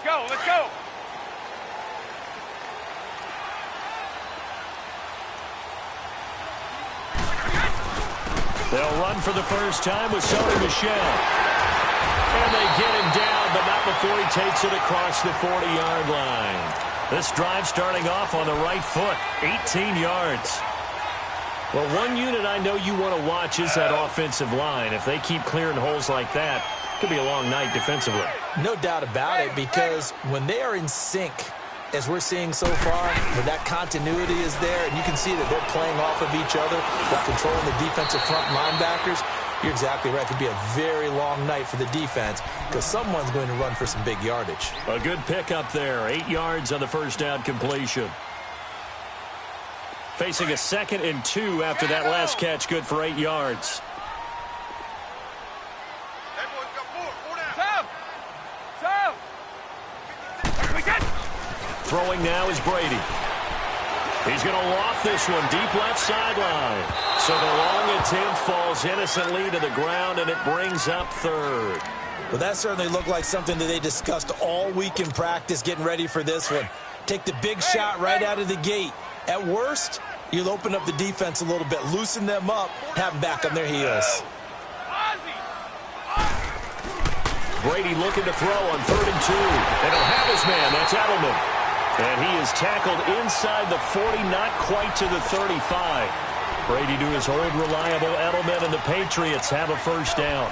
go, let's go. They'll run for the first time with Sony Michel. And they get him down, but not before he takes it across the 40-yard line. This drive starting off on the right foot, 18 yards. Well, one unit I know you want to watch is that offensive line. If they keep clearing holes like that, it could be a long night defensively. No doubt about it, because when they are in sync, as we're seeing so far, when that continuity is there, and you can see that they're playing off of each other while controlling the defensive front linebackers, you're exactly right. It could be a very long night for the defense because someone's going to run for some big yardage. A good pickup there, 8 yards on the first down completion. Facing a 2nd and 2 after that last catch, good for 8 yards. Throwing now is Brady. He's going to loft this one deep left sideline. So the long attempt falls innocently to the ground, and it brings up 3rd. Well, that certainly looked like something that they discussed all week in practice getting ready for this one. Take the big shot right out of the gate. At worst, you'll open up the defense a little bit, loosen them up, have them back on their heels. Brady looking to throw on 3rd and 2. And he'll have his man. That's Edelman. And he is tackled inside the 40, not quite to the 35. Brady to his old reliable Edelman, and the Patriots have a first down.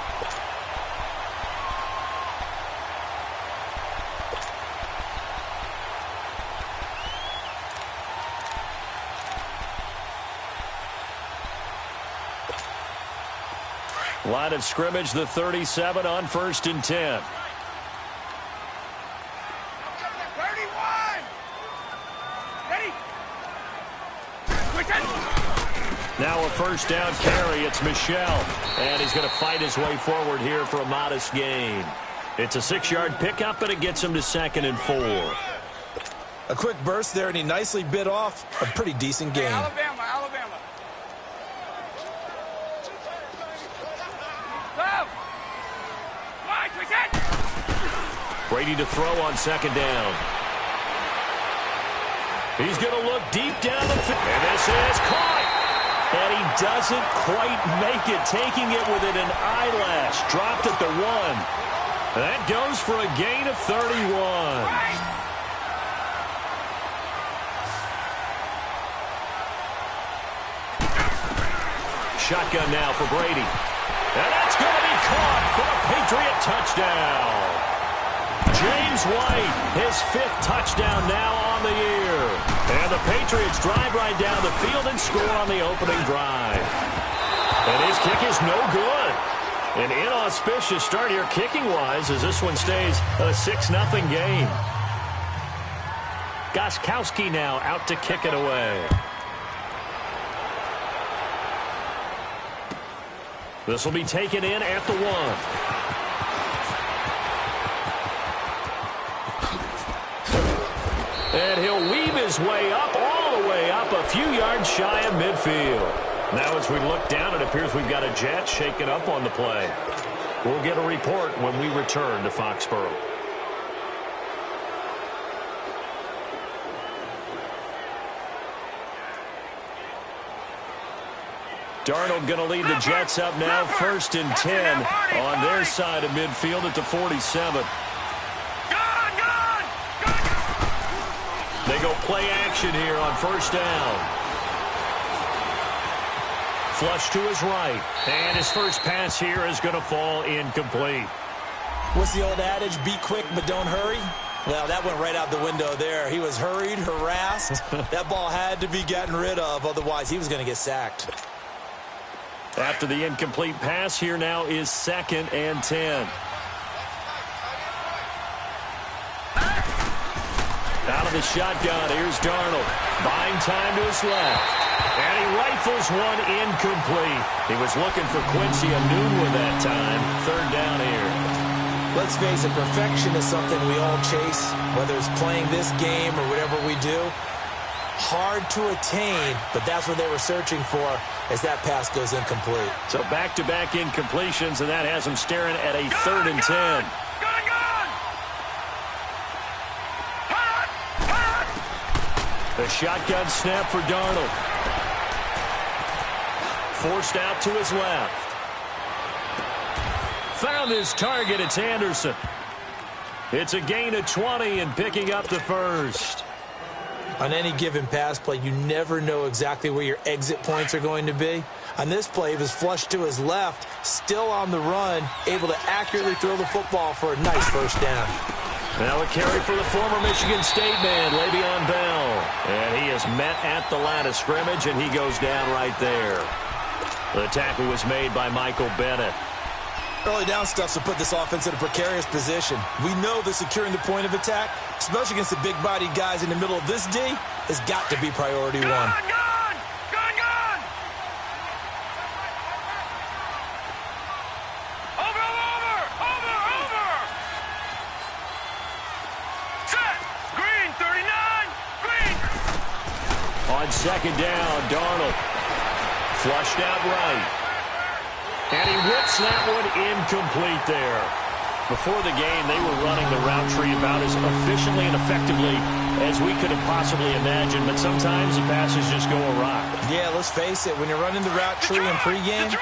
Line of scrimmage, the 37 on 1st and 10. Now a first down carry. It's Michel. And he's going to fight his way forward here for a modest gain. It's a 6-yard pickup, and it gets him to 2nd and 4. A quick burst there, and he nicely bit off a pretty decent gain. Alabama. Brady to throw on 2nd down. He's going to look deep down the field. And this is caught. And he doesn't quite make it, taking it within an eyelash. Dropped at the 1. That goes for a gain of 31. Shotgun now for Brady. And that's going to be caught for a Patriot touchdown. James White, his 5th touchdown now on the year. And the Patriots drive right down the field and score on the opening drive. And his kick is no good. An inauspicious start here kicking-wise as this one stays a 6-0 game. Gostkowski now out to kick it away. This will be taken in at the 1. And he'll weave his way up, all the way up, a few yards shy of midfield. Now as we look down, it appears we've got a jet shaken up on the play. We'll get a report when we return to Foxborough. Darnold going to lead the Jets up now, 1st and 10 on their side of midfield at the 47. They go play action here on 1st down. Flush to his right. And his first pass here is going to fall incomplete. What's the old adage? Be quick, but don't hurry. Well, that went right out the window there. He was hurried, harassed. That ball had to be gotten rid of. Otherwise, he was going to get sacked. After the incomplete pass, here now is 2nd and 10. Out of the shotgun, here's Darnold. Buying time to his left. And he rifles one incomplete. He was looking for Quincy Enunwa that time. 3rd down here. Let's face it, perfection is something we all chase, whether it's playing this game or whatever we do. Hard to attain, but that's what they were searching for as that pass goes incomplete. So back-to-back incompletions, and that has them staring at a 3rd and 10. The shotgun snap for Darnold. Forced out to his left. Found his target. It's Anderson. It's a gain of 20 and picking up the first. On any given pass play, you never know exactly where your exit points are going to be. On this play, he was flushed to his left, still on the run, able to accurately throw the football for a nice first down. Now a carry for the former Michigan State man, Le'Veon Bell. And he is met at the line of scrimmage, and he goes down right there. The tackle was made by Michael Bennett. Early down stuff to put this offense in a precarious position. We know that securing the point of attack, especially against the big-bodied guys in the middle of this D, has got to be priority one. Gun! Over! Set! Green, 39! Green! On second down, Darnold. Flushed out right. And he whips that one incomplete there. Before the game, they were running the route tree about as efficiently and effectively as we could have possibly imagined, but sometimes the passes just go awry. Yeah, let's face it, when you're running the route tree in pregame,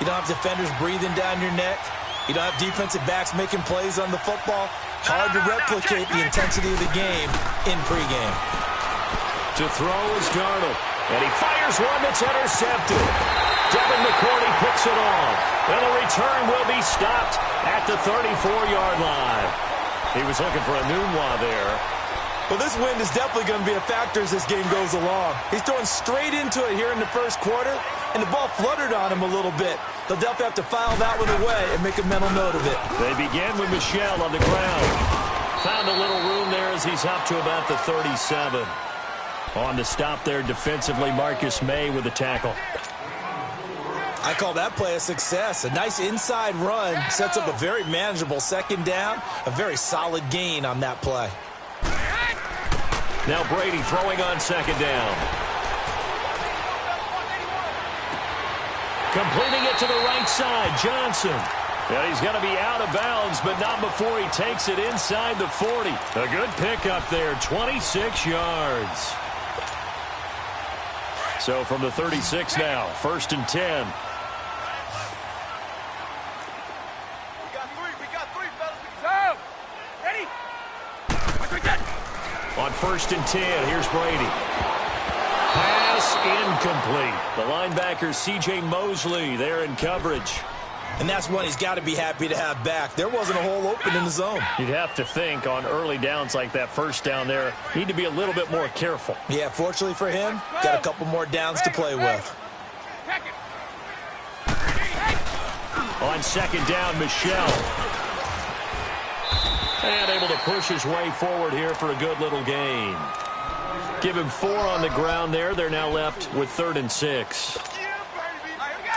you don't have defenders breathing down your neck. You don't have defensive backs making plays on the football. Hard to replicate the intensity of the game in pregame. To throw is Darnold, and he fires one that's intercepted. Devin McCourty picks it off, and the return will be stopped at the 34-yard line. He was looking for a Nunwa there. Well, this wind is definitely going to be a factor as this game goes along. He's throwing straight into it here in the first quarter, and the ball fluttered on him a little bit. They'll definitely have to file that one away and make a mental note of it. They began with Michel on the ground. Found a little room there as he's up to about the 37. On the stop there defensively, Marcus May with the tackle. I call that play a success. A nice inside run sets up a very manageable second down. A very solid gain on that play. Now Brady throwing on second down. Completing it to the right side, Johnson. And he's going to be out of bounds, but not before he takes it inside the 40. A good pickup there, 26 yards. So from the 36 now, 1st and 10. On 1st and 10, here's Brady. Pass incomplete. The linebacker, C.J. Mosley, there in coverage. And that's one he's got to be happy to have back. There wasn't a hole open in the zone. You'd have to think on early downs like that first down there, need to be a little bit more careful. Yeah, fortunately for him, got a couple more downs to play with. On second down, Michel. And able to push his way forward here for a good little gain. Give him 4 on the ground there. They're now left with 3rd and 6.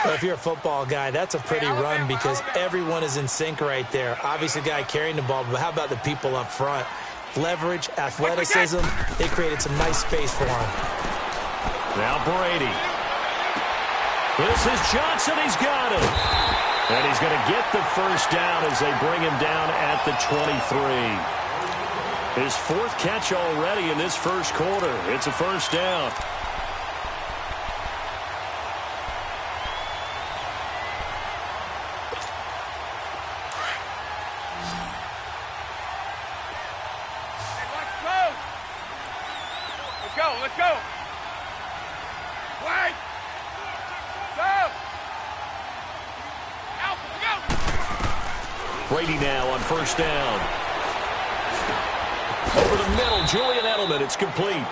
Well, if you're a football guy, that's a pretty run because everyone is in sync right there. Obviously, the guy carrying the ball, but how about the people up front? Leverage, athleticism, they created some nice space for him. Now Brady. This is Johnson. He's got it. And he's going to get the first down as they bring him down at the 23. His 4th catch already in this first quarter. It's a first down. Let's go. Wait. Go. Brady now on first down. Over the middle, Julian Edelman. It's complete.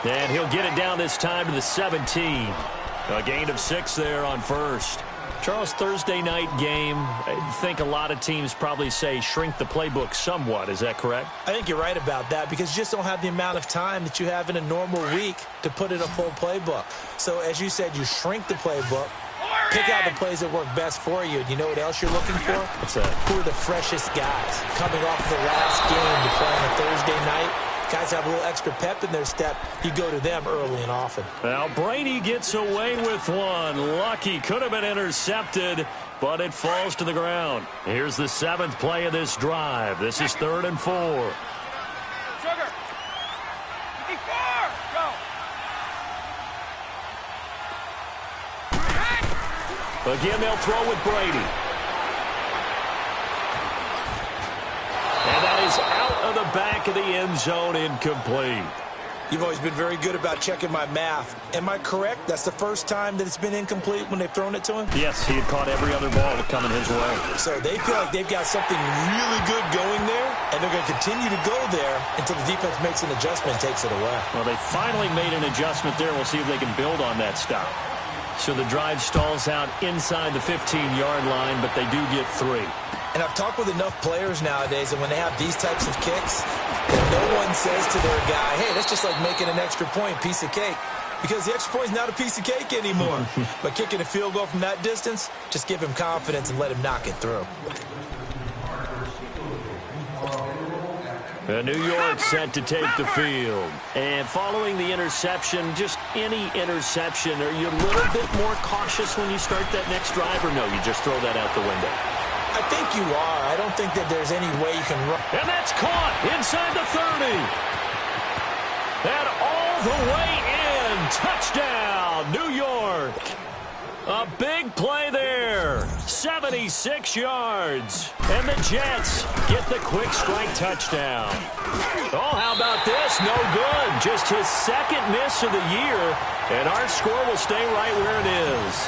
And he'll get it down this time to the 17. A gain of 6 there on first. Charles, Thursday night game, I think a lot of teams probably say shrink the playbook somewhat. Is that correct? I think you're right about that because you just don't have the amount of time that you have in a normal week to put in a full playbook. So, as you said, you shrink the playbook, pick out the plays that work best for you. And you know what else you're looking for? What's that? Who are the freshest guys coming off the last game to play on a Thursday night? Guys have a little extra pep in their step. You go to them early and often. Now Brady gets away with one. Lucky, could have been intercepted, but it falls to the ground. Here's the 7th play of this drive. This is 3rd and 4. Sugar. 54. Go. Again, they'll throw with Brady. And that is out of the back of the end zone, incomplete. You've always been very good about checking my math. Am I correct? That's the first time that it's been incomplete when they've thrown it to him? Yes, he had caught every other ball coming his way. So they feel like they've got something really good going there, and they're going to continue to go there until the defense makes an adjustment and takes it away. Well, they finally made an adjustment there. We'll see if they can build on that stop. So the drive stalls out inside the 15-yard line, but they do get 3. And I've talked with enough players nowadays, and when they have these types of kicks, no one says to their guy, hey, that's just like making an extra point, piece of cake. Because the extra point is not a piece of cake anymore. But kicking a field goal from that distance, just give him confidence and let him knock it through. New York set to take the field. And following the interception, just any interception, are you a little bit more cautious when you start that next drive, or no, you just throw that out the window? I think you are. I don't think that there's any way you can run. And that's caught inside the 30. And all the way in. Touchdown, New York. A big play there. 76 yards. And the Jets get the quick strike touchdown. Oh, how about this? No good. Just his second miss of the year. And our score will stay right where it is.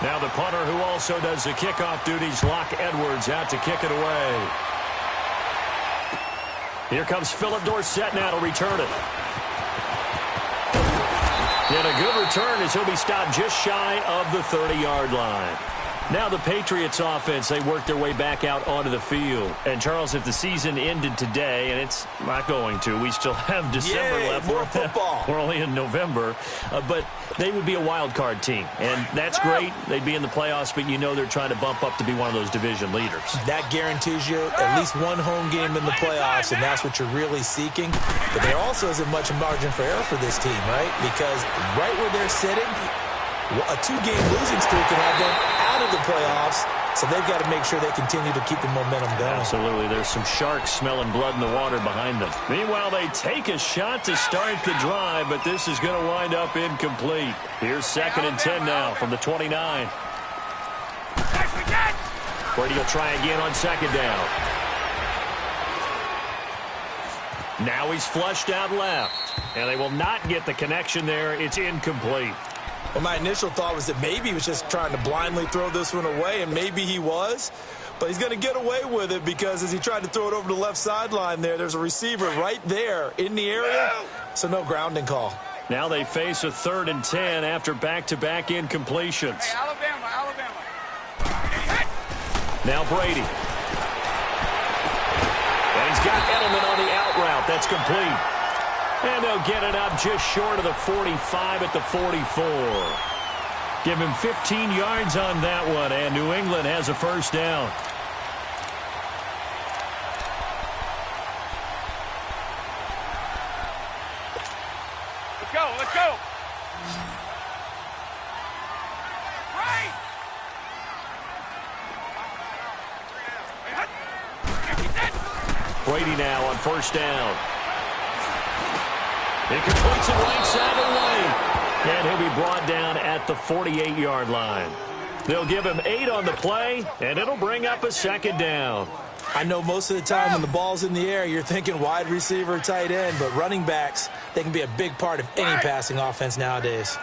Now the punter, who also does the kickoff duties, Locke Edwards, out to kick it away. Here comes Philip Dorsett now to return it. And a good return as he'll be stopped just shy of the 30-yard line. Now the Patriots offense, they work their way back out onto the field. And, Charles, if the season ended today, and it's not going to, we still have December left. More football. We're only in November. But they would be a wild card team. And that's great. They'd be in the playoffs, but you know they're trying to bump up to be one of those division leaders. That guarantees you at least one home game in the playoffs, and that's what you're really seeking. But there also isn't much margin for error for this team, right? Because right where they're sitting, a 2-game losing streak can have them out of the playoffs, so they've got to make sure they continue to keep the momentum going. Absolutely. There's some sharks smelling blood in the water behind them. Meanwhile, they take a shot to start the drive, but this is going to wind up incomplete. Here's 2nd and 10 now from the 29. Brady will try again on 2nd down. Now he's flushed out left, and they will not get the connection there. It's incomplete. Well, my initial thought was that maybe he was just trying to blindly throw this one away, and maybe he was. But he's going to get away with it because as he tried to throw it over the left sideline there's a receiver right there in the area, so no grounding call. Now they face a 3rd and 10 after back-to-back incompletions. Hey, Alabama. Now Brady. And he's got Edelman on the out route. That's complete. And they'll get it up just short of the 45 at the 44. Give him 15 yards on that one, and New England has a 1st down. Let's go. Right. Brady now on 1st down. He completes it right side of the lane. And he'll be brought down at the 48-yard line. They'll give him 8 on the play, and it'll bring up a 2nd down. I know most of the time when the ball's in the air, you're thinking wide receiver, tight end, but running backs, they can be a big part of any passing offense nowadays.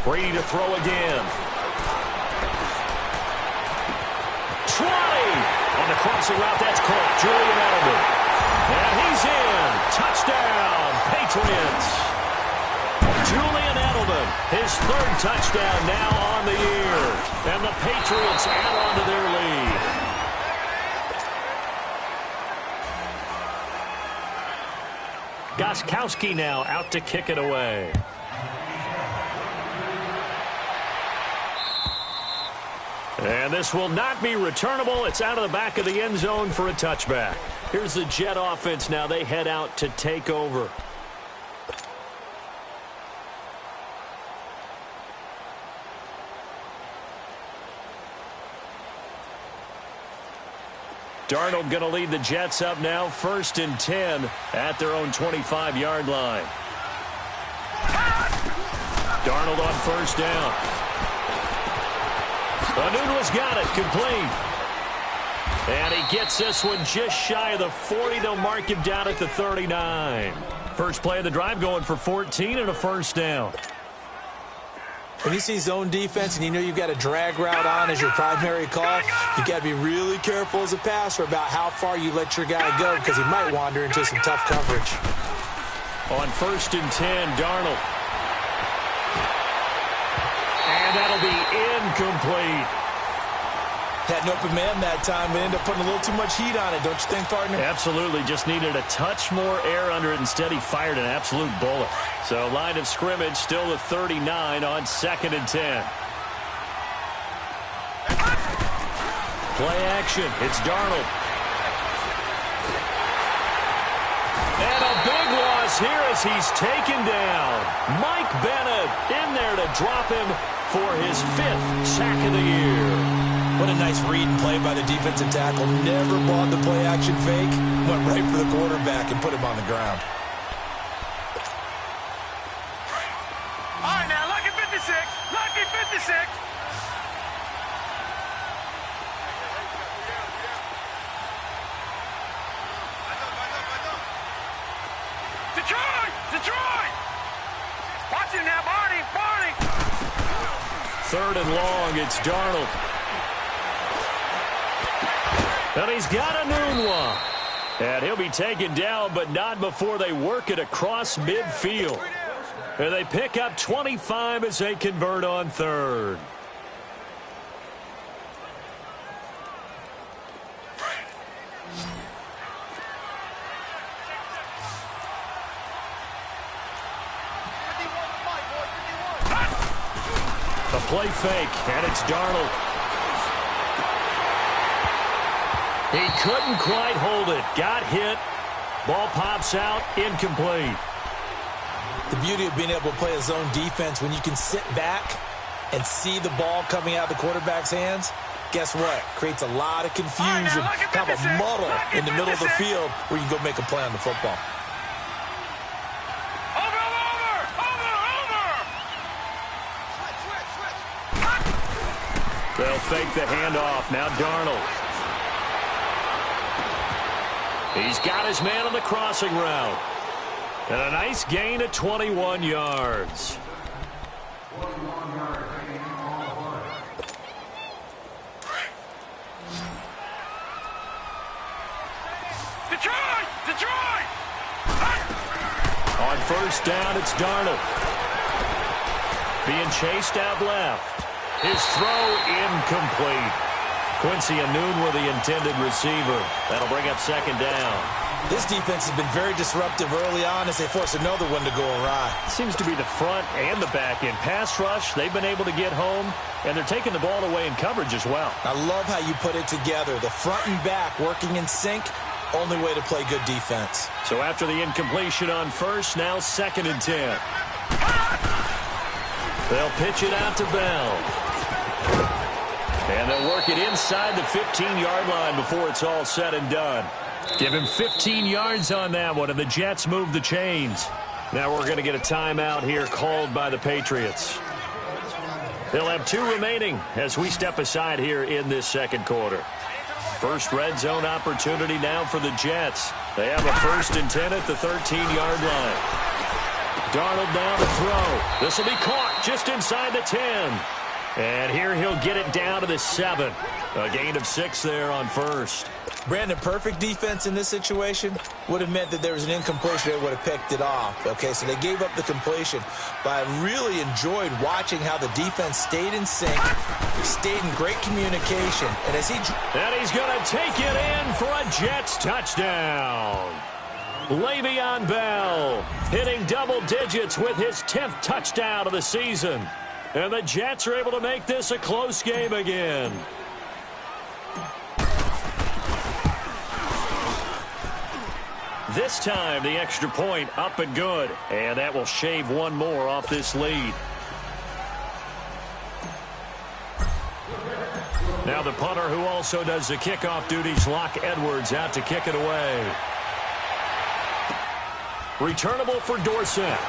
Brady to throw again. Trolley on the crossing route. That's caught. Julian Edelman. And he's in. Touchdown, Patriots. Julian Edelman, his 3rd touchdown now on the year. And the Patriots add on to their lead. Gostkowski now out to kick it away. And this will not be returnable. It's out of the back of the end zone for a touchback. Here's the Jet offense now. They head out to take over. Darnold going to lead the Jets up now, 1st and 10 at their own 25-yard line. Darnold on 1st down. Onunwa's got it, complete. And he gets this one just shy of the 40. They'll mark him down at the 39. First play of the drive going for 14 and a first down. When you see zone defense and you know you've got a drag route on as your primary call, you got to be really careful as a passer about how far you let your guy go because he might wander into some tough coverage. On 1st and 10, Darnold. And that'll be incomplete. Had an open man that time, but ended up putting a little too much heat on it, don't you think, partner? Absolutely. Just needed a touch more air under it. Instead, he fired an absolute bullet. So, line of scrimmage still the 39 on 2nd and 10. Play action. It's Darnold. And a big loss here as he's taken down. Mike Bennett in there to drop him for his 5th sack of the year. What a nice read and play by the defensive tackle. Never bought the play-action fake. Went right for the quarterback and put him on the ground. All right, now, lucky 56. Lucky 56. Detroit! Detroit! Watch him now, Barney! Barney! 3rd and long, it's Darnold. And he's got Onunwa. And he'll be taken down, but not before they work it across midfield. And they pick up 25 as they convert on 3rd. A play fake, and it's Darnold. He couldn't quite hold it. Got hit. Ball pops out. Incomplete. The beauty of being able to play a zone defense when you can sit back and see the ball coming out of the quarterback's hands, guess what? Creates a lot of confusion, kind of a muddle in the middle of the field where you can go make a play on the football. They'll fake the handoff. Now Darnold. He's got his man on the crossing route. And a nice gain of 21 yards. Detroit! Detroit! On 1st down, it's Darnold. Being chased out left. His throw incomplete. Quincy Onunwa, the intended receiver. That'll bring up 2nd down. This defense has been very disruptive early on as they force another one to go awry. Seems to be the front and the back end. Pass rush, they've been able to get home, and they're taking the ball away in coverage as well. I love how you put it together. The front and back working in sync, only way to play good defense. So after the incompletion on 1st, now 2nd and 10. They'll pitch it out to Bell. And they'll work it inside the 15-yard line before it's all said and done. Give him 15 yards on that one, and the Jets move the chains. Now we're going to get a timeout here called by the Patriots. They'll have 2 remaining as we step aside here in this 2nd quarter. First red zone opportunity now for the Jets. They have a 1st and 10 at the 13-yard line. Darnold down to throw. This will be caught just inside the 10. And here he'll get it down to the 7. A gain of 6 there on 1st. Brandon, perfect defense in this situation would have meant that there was an incompletion that would have picked it off. Okay, so they gave up the completion. But I really enjoyed watching how the defense stayed in sync, stayed in great communication. And as and he's going to take it in for a Jets touchdown. Le'Veon Bell hitting double digits with his 10th touchdown of the season. And the Jets are able to make this a close game again. This time, the extra point up and good. And that will shave one more off this lead. Now the punter who also does the kickoff duties, Locke Edwards, out to kick it away. Returnable for Dorsett.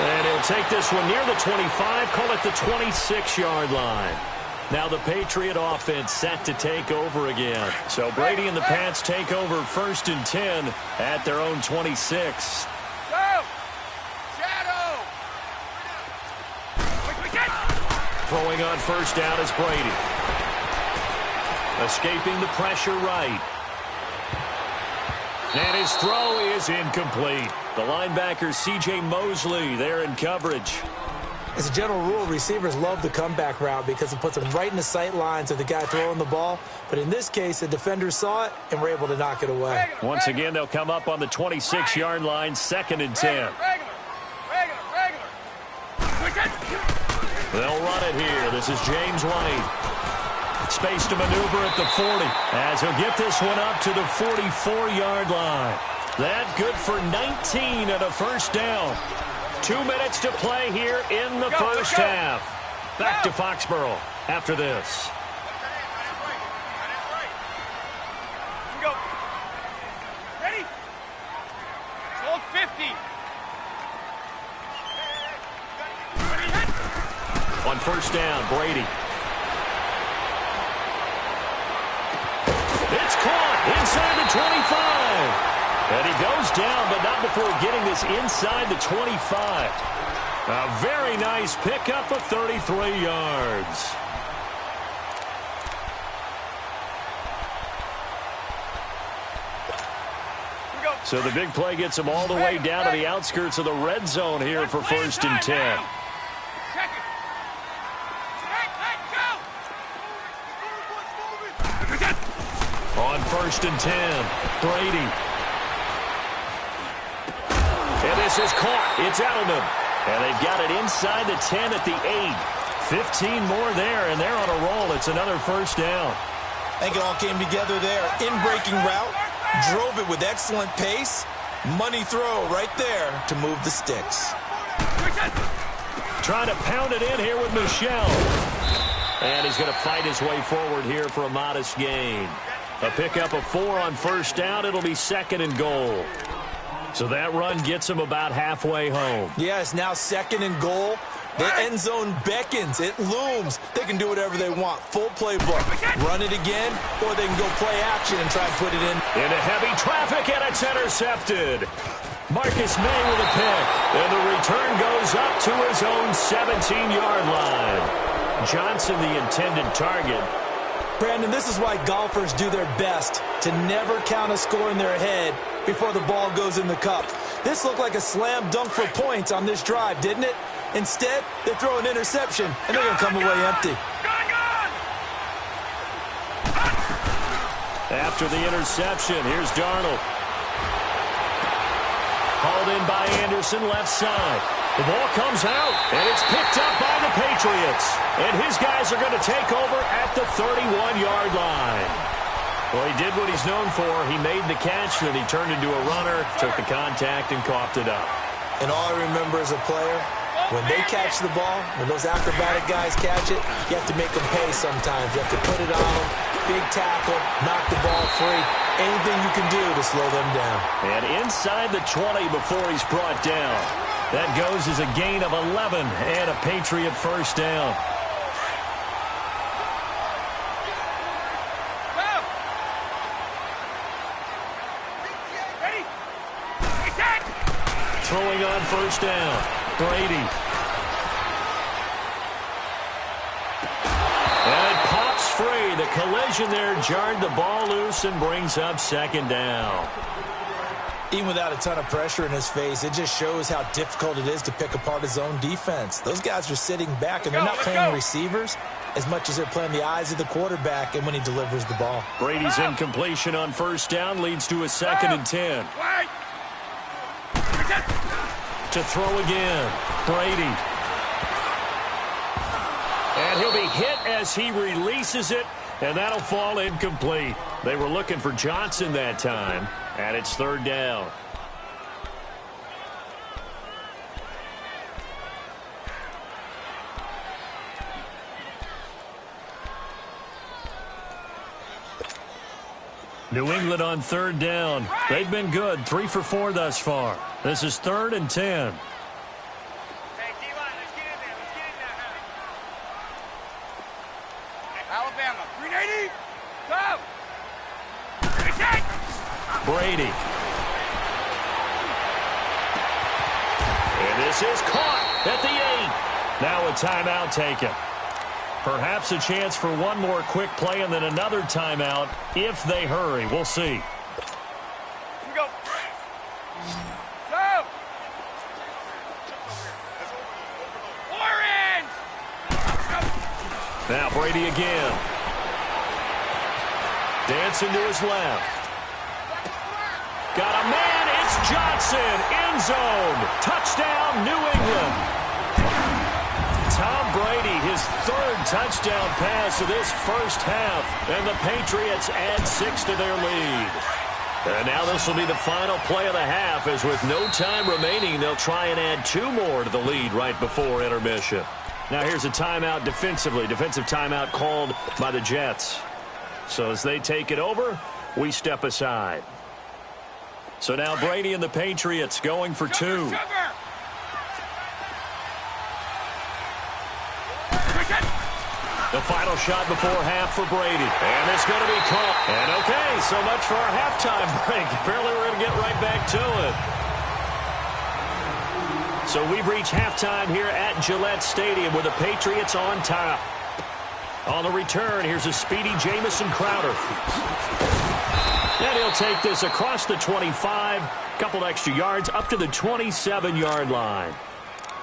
And he'll take this one near the 25, call it the 26-yard line. Now the Patriot offense set to take over again. So Brady and the Pats take over 1st and 10 at their own 26. Throwing on 1st down is Brady. Escaping the pressure right. And his throw is incomplete. The linebacker, C.J. Mosley, there in coverage. As a general rule, receivers love the comeback route because it puts them right in the sight lines of the guy throwing the ball. But in this case, the defenders saw it and were able to knock it away. Once again, they'll come up on the 26-yard line, 2nd and 10. They'll run it here. This is James White. Space to maneuver at the 40 as he'll get this one up to the 44-yard line. That good for 19 and a 1st down. 2 minutes to play here in the first half. Back to Foxborough after this. Go. Ready? Hold 50. On 1st down, Brady. It's caught inside the 25. And he goes down, but not before getting this inside the 25. A very nice pickup of 33 yards. So the big play gets him all the way down to the outskirts of the red zone here for 1st and 10. On 1st and 10, Brady. And this is caught. It's Edelman. And they've got it inside the 10 at the 8. 15 more there, and they're on a roll. It's another 1st down. I think it all came together there. In-breaking route, drove it with excellent pace. Money throw right there to move the sticks. Trying to pound it in here with Michel. And he's going to fight his way forward here for a modest gain. A pickup of 4 on 1st down. It'll be 2nd and goal. So that run gets him about halfway home. Yeah, it's now 2nd and goal. The end zone beckons. It looms. They can do whatever they want. Full playbook. Run it again, or they can go play action and try and put it in. Into heavy traffic, and it's intercepted. Marcus May with a pick. And the return goes up to his own 17-yard line. Johnson, the intended target. Brandon, this is why golfers do their best to never count a score in their head before the ball goes in the cup. This looked like a slam dunk for points on this drive, didn't it? Instead, they throw an interception, and they're going to come away empty. After the interception, here's Darnold. Hauled in by Anderson, left side. The ball comes out, and it's picked up by the Patriots. And his guys are going to take over at the 31-yard line. Well, he did what he's known for. He made the catch, then he turned into a runner, took the contact, and coughed it up. And all I remember as a player, when they catch the ball, when those acrobatic guys catch it, you have to make them pay sometimes. You have to put it on them, big tackle, knock the ball free. Anything you can do to slow them down. And inside the 20 before he's brought down. That goes as a gain of 11 and a Patriot 1st down. Throwing on 1st down, Brady. And it pops free. The collision there jarred the ball loose and brings up 2nd down. Even without a ton of pressure in his face, it just shows how difficult it is to pick apart his own defense. Those guys are sitting back, and they're not playing receivers as much as they're playing the eyes of the quarterback and when he delivers the ball. Brady's incompletion on 1st down leads to a 2nd and 10. To throw again, Brady. And he'll be hit as he releases it, and that'll fall incomplete. They were looking for Johnson that time, and it's 3rd down. New England on 3rd down. They've been good, 3 for 4 thus far. This is 3rd and 10. 380. Go. Reset. Brady. And this is caught at the 8. Now a timeout taken. Perhaps a chance for one more quick play and then another timeout if they hurry. We'll see. Here we go. Go. Orange. Now Brady again. Dancing to his left. Got a man. It's Johnson. End zone. Touchdown, New England. Tom Brady, his third touchdown pass of this first half. And the Patriots add 6 to their lead. And now this will be the final play of the half, as with no time remaining, they'll try and add 2 more to the lead right before intermission. Now here's a timeout defensively. Defensive timeout called by the Jets. So as they take it over, we step aside. So now Brady and the Patriots going for 2. The final shot before half for Brady. And it's going to be caught. And okay, so much for our halftime break. Apparently we're going to get right back to it. So we've reached halftime here at Gillette Stadium with the Patriots on top. On the return, here's a speedy Jamison Crowder. And he'll take this across the 25, couple extra yards up to the 27-yard line.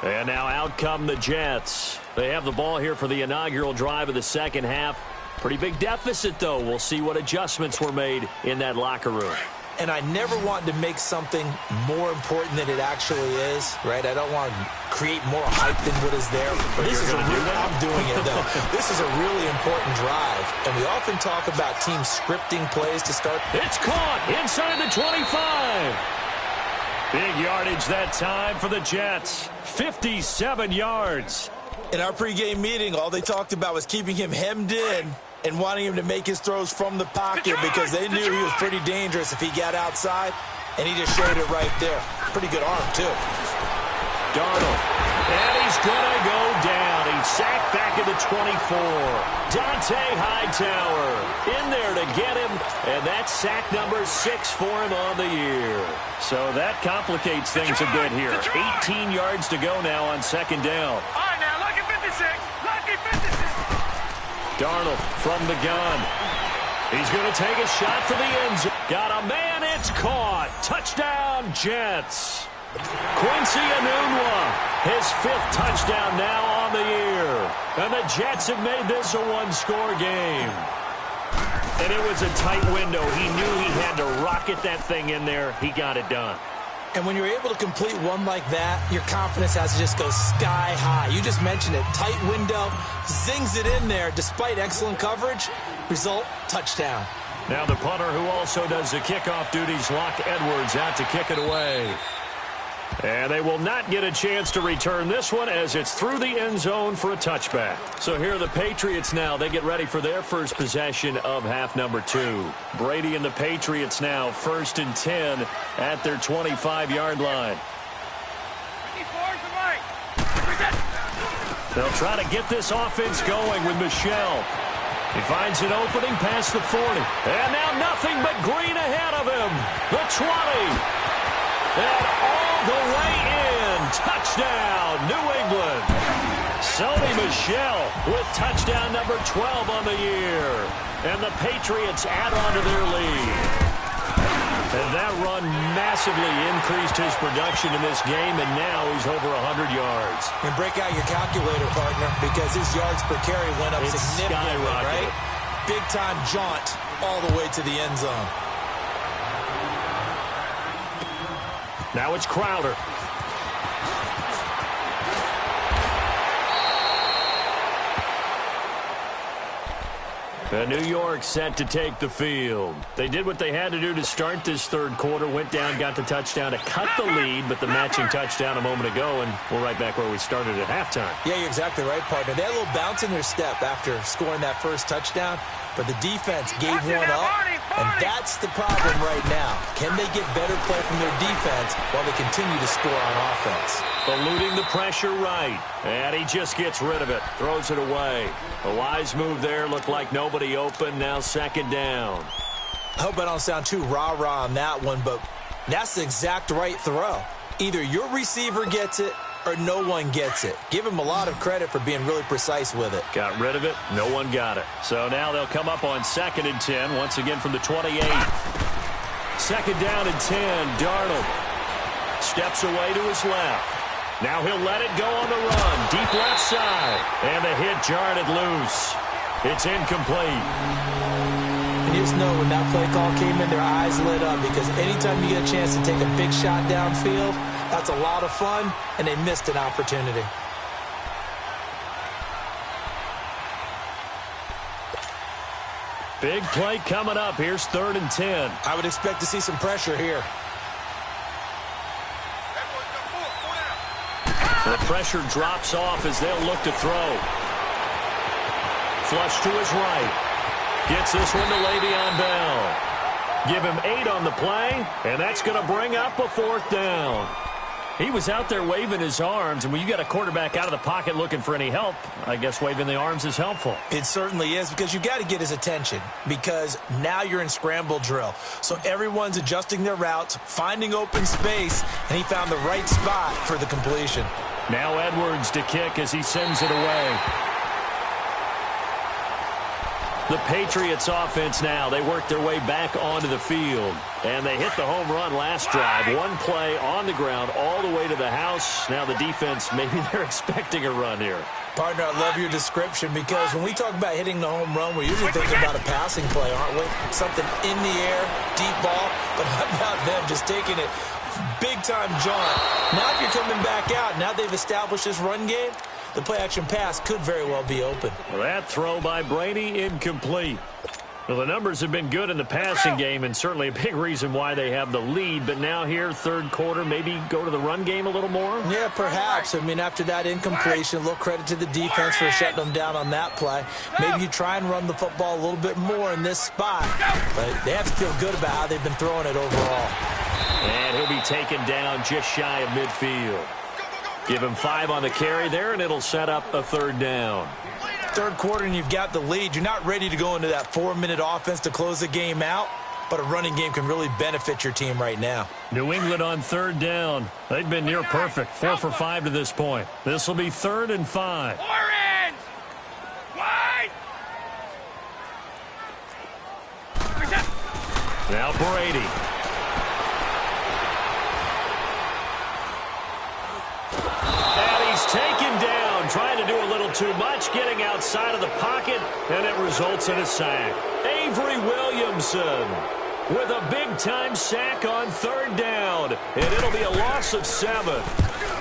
And now out come the Jets. They have the ball here for the inaugural drive of the second half. Pretty big deficit, though. We'll see what adjustments were made in that locker room. And I never want to make something more important than it actually is, right? I don't want to create more hype than what is there. But this is I'm doing it, though. This is a really important drive. And we often talk about teams scripting plays to start. It's caught inside the 25. Big yardage that time for the Jets. 57 yards. In our pregame meeting, all they talked about was keeping him hemmed in and wanting him to make his throws from the pocket because they knew he was pretty dangerous if he got outside, and he just showed it right there. Pretty good arm, too. Darnold. And he's going to go down. He's sacked back at the 24. Dante Hightower in there to get him, and that's sack number 6 for him on the year. So that complicates things a bit here. 18 yards to go now on second down. All right, now, lucky 56. Lucky 56. Darnold from the gun. He's going to take a shot for the end zone. Got a man. It's caught. Touchdown, Jets. Quincy Enunwa, his 5th touchdown now on the year. And the Jets have made this a one-score game. And it was a tight window. He knew he had to rocket that thing in there. He got it done. And when you're able to complete one like that, your confidence has to just go sky high. You just mentioned it. Tight window, zings it in there despite excellent coverage. Result, touchdown. Now the punter who also does the kickoff duties, Locke Edwards, out to kick it away. And they will not get a chance to return this one as it's through the end zone for a touchback. So here are the Patriots now. They get ready for their first possession of half number 2. Brady and the Patriots now 1st and 10 at their 25-yard line. They'll try to get this offense going with Michel. He finds an opening past the 40. And now nothing but green ahead of him. The 20. And all the way in. Touchdown, New England. Sony Michel with touchdown number 12 on the year. And the Patriots add on to their lead. And that run massively increased his production in this game, and now he's over 100 yards. And break out your calculator, partner, because his yards per carry went up significantly, right? Big-time jaunt all the way to the end zone. Now it's Crowder. New York set to take the field. They did what they had to do to start this third quarter. Went down, got the touchdown to cut the lead, but the matching touchdown a moment ago, and we're right back where we started at halftime. Yeah, you're exactly right, partner. They had a little bounce in their step after scoring that first touchdown, but the defense gave one up And that's the problem right now. Can they get better play from their defense while they continue to score on offense? Eluding the pressure right. And he just gets rid of it. Throws it away. A wise move there. Looked like nobody open. Now second down. I hope I don't sound too rah-rah on that one, but that's the exact right throw. Either your receiver gets it or no one gets it. Give him a lot of credit for being really precise with it. Got rid of it. No one got it. So now they'll come up on 2nd and 10, once again from the 28. 2nd down and 10. Darnold steps away to his left. Now he'll let it go on the run. Deep left side. And the hit jarred it loose. It's incomplete. And you just know when that play call came in, their eyes lit up, because anytime you get a chance to take a big shot downfield, that's a lot of fun, and they missed an opportunity. Big play coming up. Here's 3rd and 10. I would expect to see some pressure here. The pressure drops off as they'll look to throw. Flush to his right. Gets this one to Le'Veon Bell. Give him 8 on the play, and that's going to bring up a 4th down. He was out there waving his arms, and when you got a quarterback out of the pocket looking for any help, I guess waving the arms is helpful. It certainly is, because you got to get his attention, because now you're in scramble drill. So everyone's adjusting their routes, finding open space, and he found the right spot for the completion. Now Edwards to kick as he sends it away. The Patriots offense now, they work their way back onto the field. And they hit the home run last drive. One play on the ground all the way to the house. Now the defense, maybe they're expecting a run here. Partner, I love your description, because when we talk about hitting the home run, we're usually thinking about a passing play, aren't we? Something in the air, deep ball. But how about them just taking it big-time jaunt? Now if you're coming back out, now they've established this run game, the play-action pass could very well be open. Well, that throw by Brady, incomplete. Well, the numbers have been good in the passing game, and certainly a big reason why they have the lead. But now here, 3rd quarter, maybe go to the run game a little more? Yeah, perhaps. I mean, after that incompletion, a little credit to the defense for shutting them down on that play. Maybe you try and run the football a little bit more in this spot. But they have to feel good about how they've been throwing it overall. And he'll be taken down just shy of midfield. Give him 5 on the carry there, and it'll set up a 3rd down. 3rd quarter, and you've got the lead. You're not ready to go into that 4-minute offense to close the game out, but a running game can really benefit your team right now. New England on 3rd down. They've been near perfect, 4 for 5 to this point. This will be 3rd and 5. Orange! White! Now Brady. Taken down, trying to do a little too much, getting outside of the pocket, and it results in a sack. Avery Williamson with a big-time sack on 3rd down, and it'll be a loss of 7.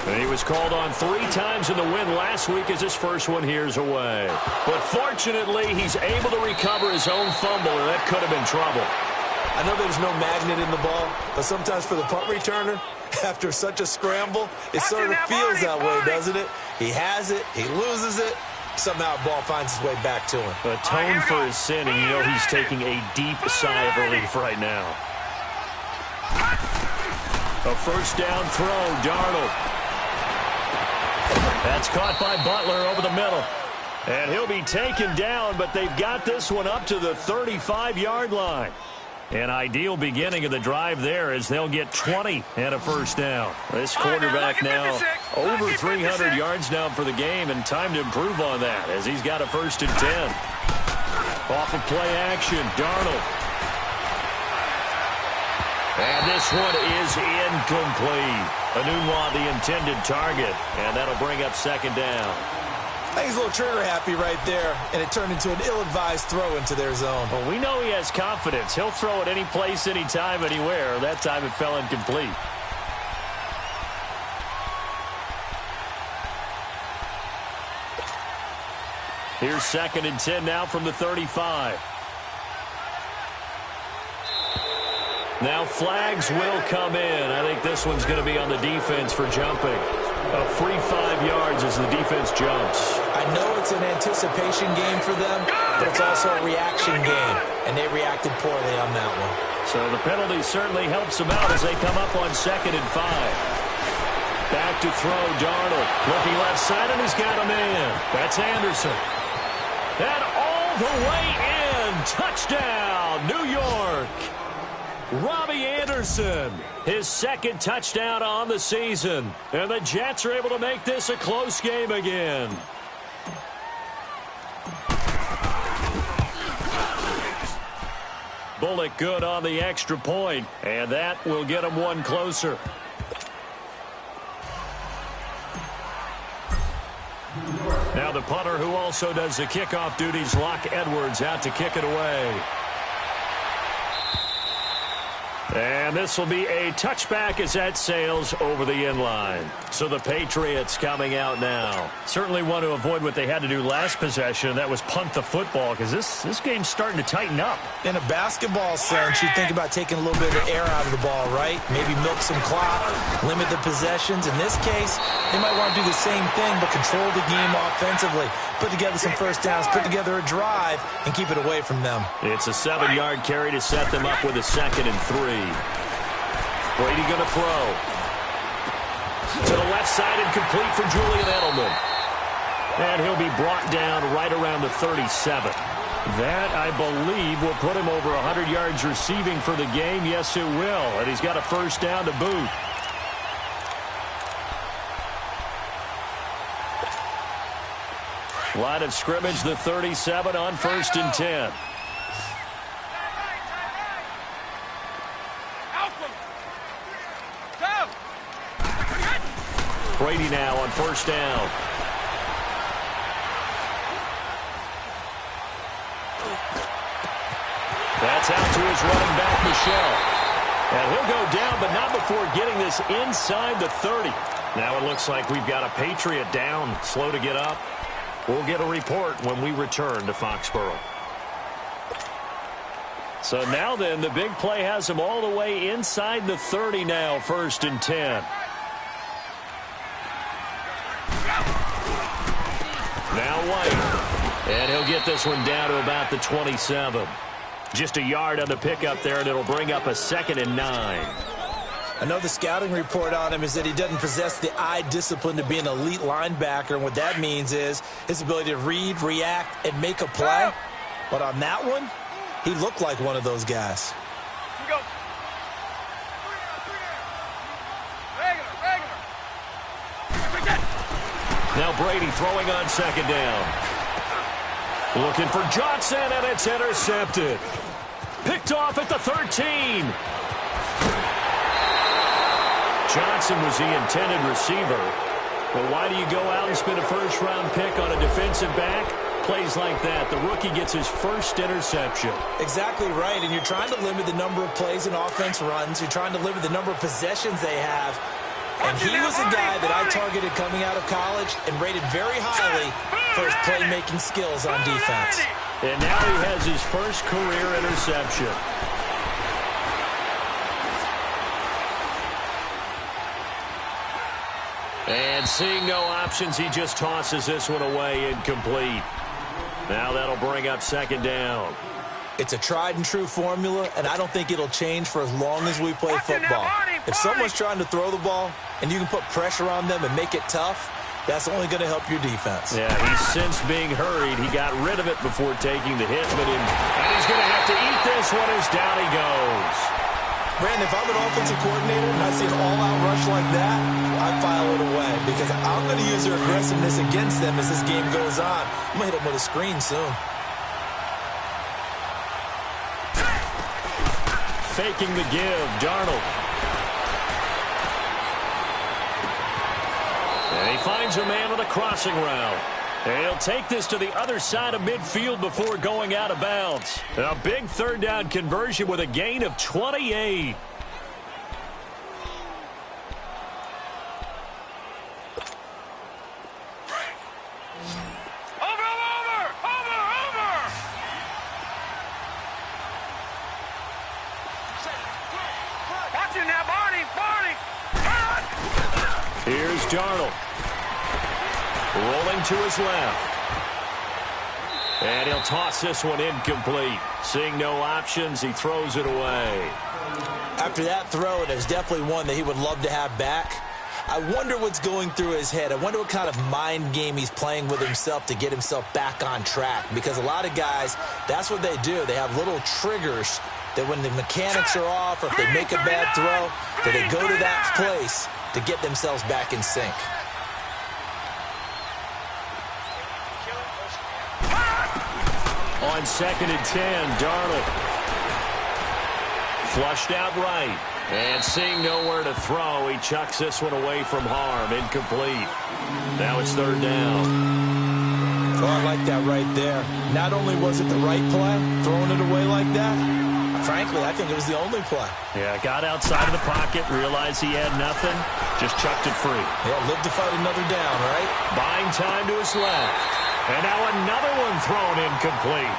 And he was called on 3 times in the win last week as his first one here's away. But fortunately, he's able to recover his own fumble, and that could have been trouble. I know there's no magnet in the ball, but sometimes for the punt returner, after such a scramble, it sort of feels that way, doesn't it? He has it, he loses it, somehow the ball finds its way back to him. Atone for his sin, and you know he's taking a deep sigh of relief right now. A 1st down throw, Darnold. That's caught by Butler over the middle. And he'll be taken down, but they've got this one up to the 35-yard line. An ideal beginning of the drive there as they'll get 20 and a 1st down. This quarterback now over 300 yards now for the game, and time to improve on that as he's got a 1st and 10. Off of play action, Darnold. And this one is incomplete. Anunwa, the intended target, and that'll bring up 2nd down. I think he's a little trigger-happy right there, and it turned into an ill-advised throw into their zone. Well, we know he has confidence. He'll throw it any place, anytime, anywhere. That time it fell incomplete. Here's 2nd and 10 now from the 35. Now flags will come in. I think this one's going to be on the defense for jumping. A free 5 yards as the defense jumps. I know it's an anticipation game for them, but it's also a reaction game, and they reacted poorly on that one. So the penalty certainly helps them out as they come up on 2nd and 5. Back to throw, Darnold. Looking left side, and he's got a man. That's Anderson. And all the way in. Touchdown, New York. Robbie Anderson, his 2nd touchdown on the season. And the Jets are able to make this a close game again. Bullock good on the extra point, and that will get him one closer. Now the punter who also does the kickoff duties, Locke Edwards, out to kick it away. And this will be a touchback as that sails over the end line. So the Patriots coming out now. Certainly want to avoid what they had to do last possession, and that was punt the football, because this game's starting to tighten up. In a basketball sense, you think about taking a little bit of the air out of the ball, right? Maybe milk some clock, limit the possessions. In this case, they might want to do the same thing, but control the game offensively. Put together some first downs, put together a drive, and keep it away from them. It's a 7-yard carry to set them up with a 2nd and 3. Brady going to throw. To the left side and complete for Julian Edelman. And he'll be brought down right around the 37. That, I believe, will put him over 100 yards receiving for the game. Yes, it will. And he's got a first down to boot. Line of scrimmage, the 37 on 1st and 10. Brady now on 1st down. That's out to his running back, Michel. And he'll go down, but not before getting this inside the 30. Now it looks like we've got a Patriot down, slow to get up. We'll get a report when we return to Foxborough. So now then, the big play has him all the way inside the 30 now, 1st and 10. Now White. And he'll get this one down to about the 27. Just a yard on the pickup there, and it'll bring up a 2nd and 9. I know the scouting report on him is that he doesn't possess the eye discipline to be an elite linebacker, and what that means is his ability to read, react, and make a play. But on that one, he looked like one of those guys. Now Brady throwing on 2nd down. Looking for Johnson, and it's intercepted. Picked off at the 13. Johnson was the intended receiver. But why do you go out and spend a first-round pick on a defensive back? Plays like that, the rookie gets his first interception. Exactly right, and you're trying to limit the number of plays and offense runs. You're trying to limit the number of possessions they have. And he was a guy that I targeted coming out of college and rated very highly for his playmaking skills on defense. And now he has his first career interception. And seeing no options, he just tosses this one away incomplete. Now that'll bring up 2nd down. It's a tried-and-true formula, and I don't think it'll change for as long as we play football. If someone's trying to throw the ball and you can put pressure on them and make it tough, that's only going to help your defense. Yeah, he's since being hurried. He got rid of it before taking the hit, and he's going to have to eat this one as down he goes. Brandon, if I'm an offensive coordinator and I see an all-out rush like that, I file it away because I'm going to use their aggressiveness against them as this game goes on. I'm going to hit them with a screen soon. Faking the give, Darnold. And he finds a man on a crossing route. And he'll take this to the other side of midfield before going out of bounds. A big 3rd down conversion with a gain of 28. Here's Darnold. Rolling to his left. And he'll toss this one incomplete. Seeing no options, he throws it away. After that throw, it was definitely one that he would love to have back. I wonder what's going through his head. I wonder what kind of mind game he's playing with himself to get himself back on track. Because a lot of guys, that's what they do. They have little triggers that when the mechanics are off or if they make a bad throw, that they go to that place to get themselves back in sync. On 2nd and 10, Darnold. Flushed out right. And seeing nowhere to throw, he chucks this one away from harm. Incomplete. Now it's 3rd down. Oh, I like that right there. Not only was it the right play, throwing it away like that, frankly, I think it was the only play. Yeah, got outside of the pocket, realized he had nothing, just chucked it free. Yeah, live to fight another down, right? Buying time to his left. And now another one thrown incomplete.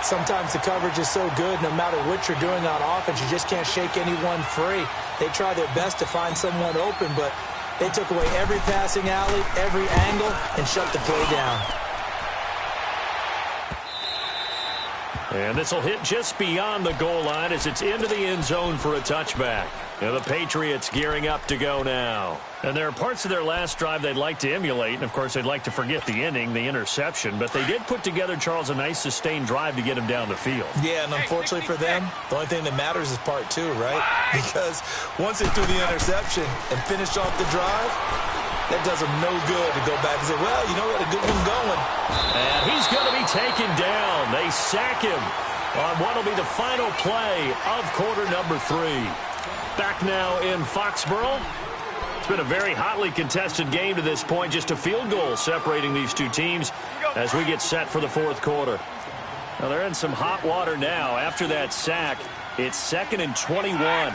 Sometimes the coverage is so good, no matter what you're doing on offense, you just can't shake anyone free. They try their best to find someone open, but they took away every passing alley, every angle, and shut the play down. And this will hit just beyond the goal line as it's into the end zone for a touchback. And the Patriots gearing up to go now. And there are parts of their last drive they'd like to emulate. And, of course, they'd like to forget the ending, the interception. But they did put together, Charles, a nice sustained drive to get him down the field. Yeah, and unfortunately for them, the only thing that matters is part 2, right? Because once they threw the interception and finished off the drive, that does them no good to go back and say, well, you know, we had a good one going. And he's going to be taken down. They sack him on what will be the final play of quarter number 3. Back now in Foxborough. It's been a very hotly contested game to this point. Just a field goal separating these two teams as we get set for the 4th quarter. Now they're in some hot water now. After that sack, it's 2nd and 21.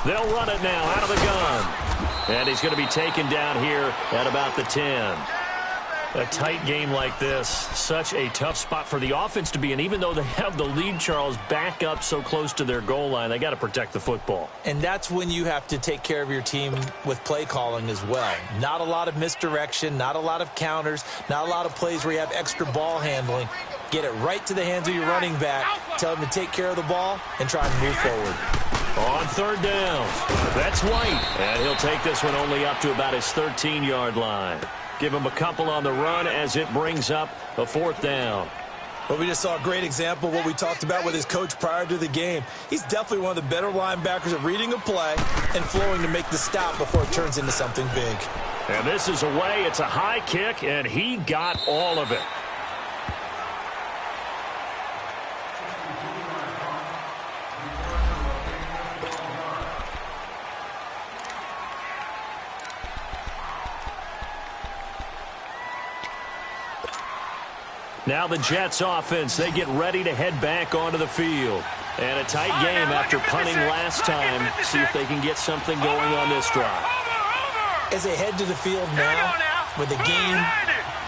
They'll run it now out of the gun. And he's going to be taken down here at about the 10. A tight game like this, such a tough spot for the offense to be in. Even though they have the lead, Charles, back up so close to their goal line, they got to protect the football. And that's when you have to take care of your team with play calling as well. Not a lot of misdirection, not a lot of counters, not a lot of plays where you have extra ball handling. Get it right to the hands of your running back, tell him to take care of the ball, and try and move forward. On 3rd down, that's White. And he'll take this one only up to about his 13-yard line. Give him a couple on the run as it brings up a 4th down. Well, we just saw a great example of what we talked about with his coach prior to the game. He's definitely one of the better linebackers at reading a play and flowing to make the stop before it turns into something big. And this is away. It's a high kick, and he got all of it. Now the Jets offense, they get ready to head back onto the field. And a tight game after punting last time. See if they can get something going on this drive. As they head to the field now, with the game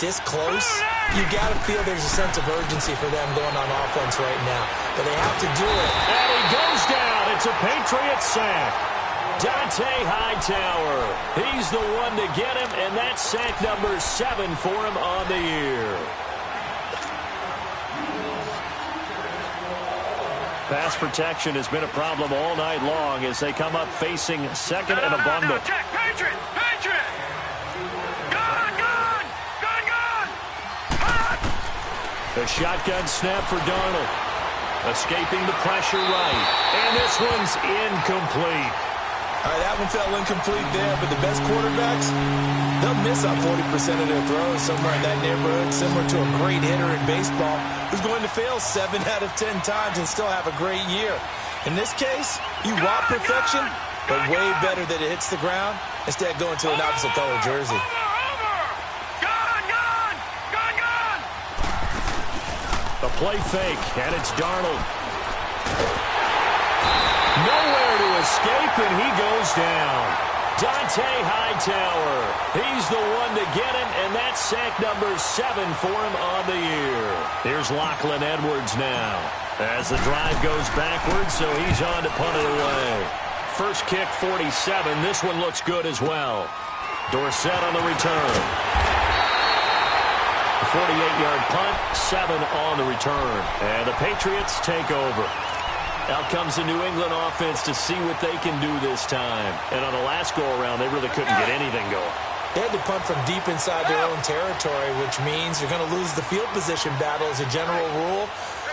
this close, you got to feel there's a sense of urgency for them going on offense right now. But they have to do it. And he goes down. It's a Patriot sack. Dante Hightower. He's the one to get him, and that's sack number 7 for him on the year. Pass protection has been a problem all night long as they come up facing 2nd and a bundle. Check, Patriot! Patriot! Gun! Gun! Gun! Gun! Hot! The shotgun snap for Darnold. Escaping the pressure right. And this one's incomplete. All right, that one fell incomplete there, but the best quarterbacks, they'll miss on 40% of their throws somewhere in that neighborhood, similar to a great hitter in baseball who's going to fail 7 out of 10 times and still have a great year. In this case, you want perfection, but way better that it hits the ground instead of going to an opposite color jersey. Gun! Gun! Gun! Gun! The play fake, and it's Darnold. Nowhere to escape, and he goes down. Dante Hightower. He's the one to get it, and that's sack number 7 for him on the year. Here's Lachlan Edwards now. As the drive goes backwards, so he's on to punt it away. First kick, 47. This one looks good as well. Dorsett on the return. 48-yard punt, 7 on the return. And the Patriots take over. Out comes the New England offense to see what they can do this time. And on the last go-around, they really couldn't get anything going. They had to punt from deep inside their own territory, which means you're going to lose the field position battle as a general rule.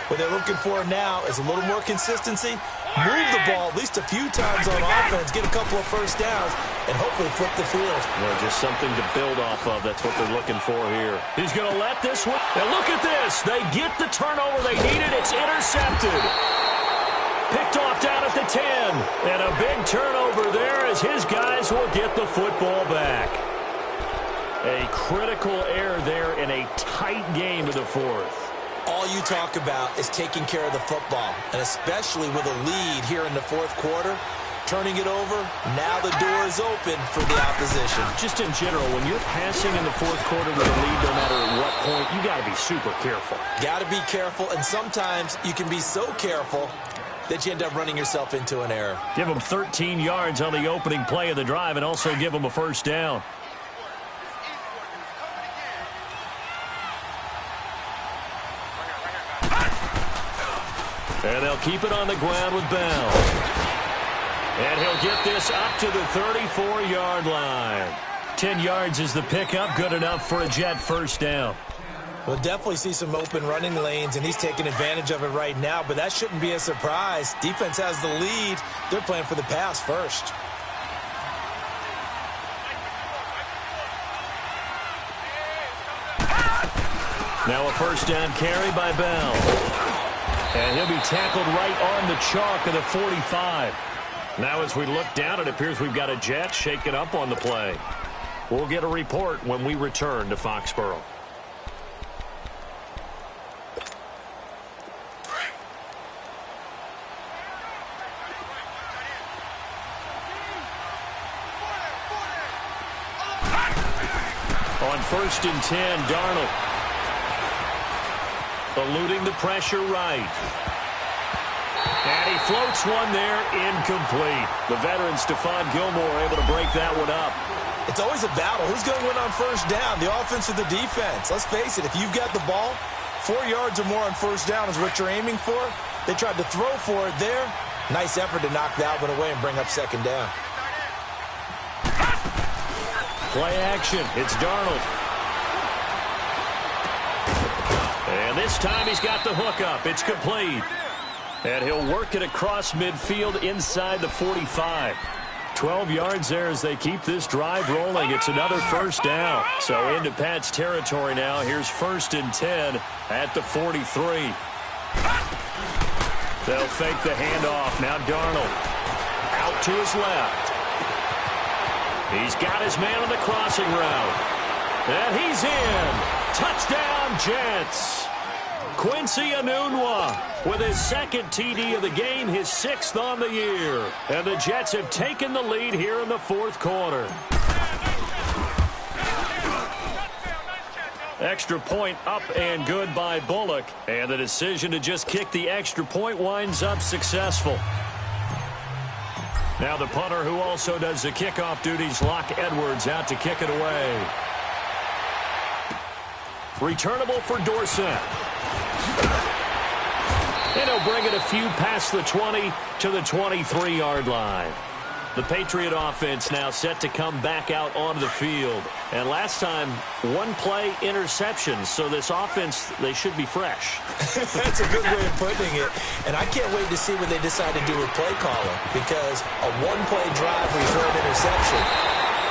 What they're looking for now is a little more consistency, move the ball at least a few times on offense, get a couple of first downs, and hopefully flip the field. Just something to build off of. That's what they're looking for here. He's going to let this one. And look at this. They get the turnover they needed. It's intercepted. Picked off down at the 10. And a big turnover there as his guys will get the football back. A critical error there in a tight game of the fourth. All you talk about is taking care of the football, and especially with a lead here in the fourth quarter, turning it over, now the door is open for the opposition. Just in general, when you're passing in the fourth quarter with a lead, no matter at what point, you got to be super careful. Got to be careful, and sometimes you can be so careful that you end up running yourself into an error. Give them 13 yards on the opening play of the drive and also give them a first down. And they'll keep it on the ground with Bell. And he'll get this up to the 34-yard line. 10 yards is the pickup, good enough for a Jet first down. We'll definitely see some open running lanes, and he's taking advantage of it right now, but that shouldn't be a surprise. Defense has the lead. They're playing for the pass first. Now a first down carry by Bell. And he'll be tackled right on the chalk of the 45. Now as we look down, it appears we've got a Jet shaken up on the play. We'll get a report when we return to Foxborough. On 1st and 10, Darnold. Eluding the pressure right. And he floats one there, incomplete. The veteran Stephon Gilmore able to break that one up. It's always a battle. Who's going to win on first down, the offense or the defense? Let's face it, if you've got the ball, 4 yards or more on first down is what you're aiming for. They tried to throw for it there. Nice effort to knock that one away and bring up second down. Play action. It's Darnold. And this time he's got the hookup. It's complete. And he'll work it across midfield inside the 45. 12 yards there as they keep this drive rolling. It's another first down. So into Pat's territory now. Here's 1st and 10 at the 43. They'll fake the handoff. Now Darnold out to his left. He's got his man on the crossing route. And he's in. Touchdown, Jets. Quincy Enunwa with his 2nd TD of the game, his 6th on the year. And the Jets have taken the lead here in the 4th quarter. Extra point up and good by Bullock. And the decision to just kick the extra point winds up successful. Now the punter who also does the kickoff duties, Locke Edwards, out to kick it away. Returnable for Dorsett. And he'll bring it a few past the 20 to the 23-yard line. The Patriot offense now set to come back out onto the field. And last time, 1-play interception. So this offense, they should be fresh. That's a good way of putting it. And I can't wait to see what they decide to do with play calling. Because a 1-play drive where you throw an interception,